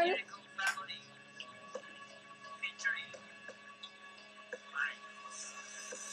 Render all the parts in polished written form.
Lyrical Family featuring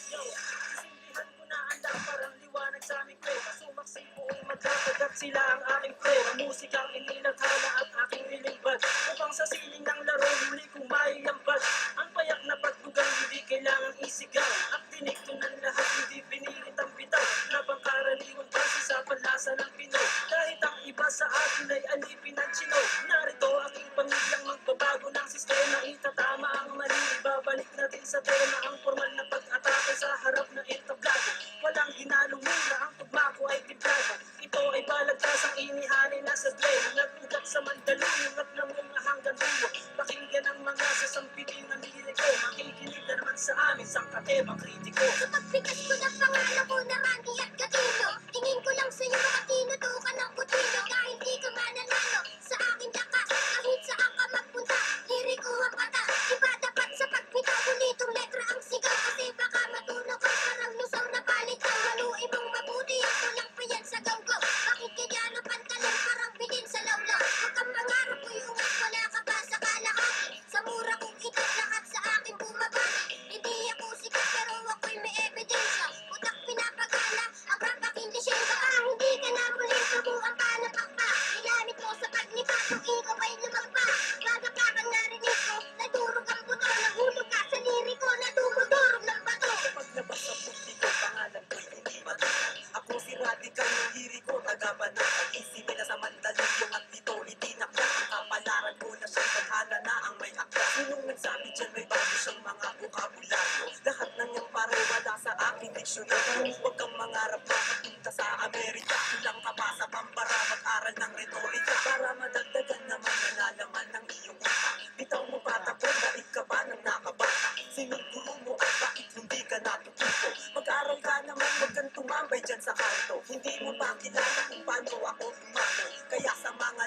Yo, isindihan ko na ang parang liwanag sa aming pre. Sumaksi buong magkakagat sila ang aking pre. Ang musikang inilathala at aking nilibad. Upang sa siling ng laro, huli kong maiambag. Ang payak na pagbugang hindi kailangang isigaw. At tinig ko ng lahat, hindi pinilit ang bitaw. Napangkaraniwang base sa panlasa ng Pinoy. Kahit ang iba sa atin ay alipin ng Chino. Narito aking pamilyang magbabago ng sistema. Itatama ang mali, ibabalik natin sa tema ang formal na pag-atake sa harap na entablado. Walang hinalong mura, ang tugma ko ay timplado. Ito ay balagtas ang inihanin na sa dre. Nag-ugat sa Mandaluyong at namunga hanggang dulo. Pakinggan ang mga sasampitin ng liriko. Makikinig na naman sa amin, sangkatebang kritiko. Kapag bigas ko na pangalan ko naman, iyak gatino. Tingin ko lang sa'yo makatinutukan ng kutino. Kahit di ka mananalo sa akin lakas. Kahit saan ka magpunta, liriko ang pata. Iba dapat sa pagpita, bulitong letra ang sigaw. Kasi baka matunog ka parang lusaw na palitaw. Haluin mong mabuti, ako lang pa yan sa gawgaw. Bakit kaya ng pantalon parang bilin sa lawlaw? Huwag kang mangarap ko yung wala ka pa sa kalahati. Sa mura kong itat lahat sa akin bumabati. Hindi ako sikat pero ako'y may ebidensya. Utak pinapagala, ang rapaking lisensya. Baka hindi ka na muli subukan pa ng pakpa. Ginamit mo sa paglipa kung ikaw ay lumagpa. Baga ka kang narinig ko, nadurog ang buto. Nahulog ka sa liriko na dumudurog ng bato. Kapag labas sa puti ko, pangalan ko'y hindi matunan. Ako si Radical ng liriko, taga-banat. Isipin na sa Mandaluyong at dito itinakda. Ang kapalaran ko na siyang tadhana na ang may akda. Sinong nagsabi dyan may bago siyang mga bukabularyo. Lahat ng yung pare wala sa aking diksyonaryo. Huwag kang mangarap makapunta sa Amerika. Kulang ka pa sa Bambara, mag-aral ng retorika. Para madagdagan naman ang nalaman ng iyong utak. Bitaw mo patakbo, daig ka ba ng nakabata? Sinong guru mo at bakit hindi ka natututo? Mag-aral ka naman, huwag kang tumambay dyan sa kanto. Hindi mo ba kilala kung paano ako umano? Kaya sa mga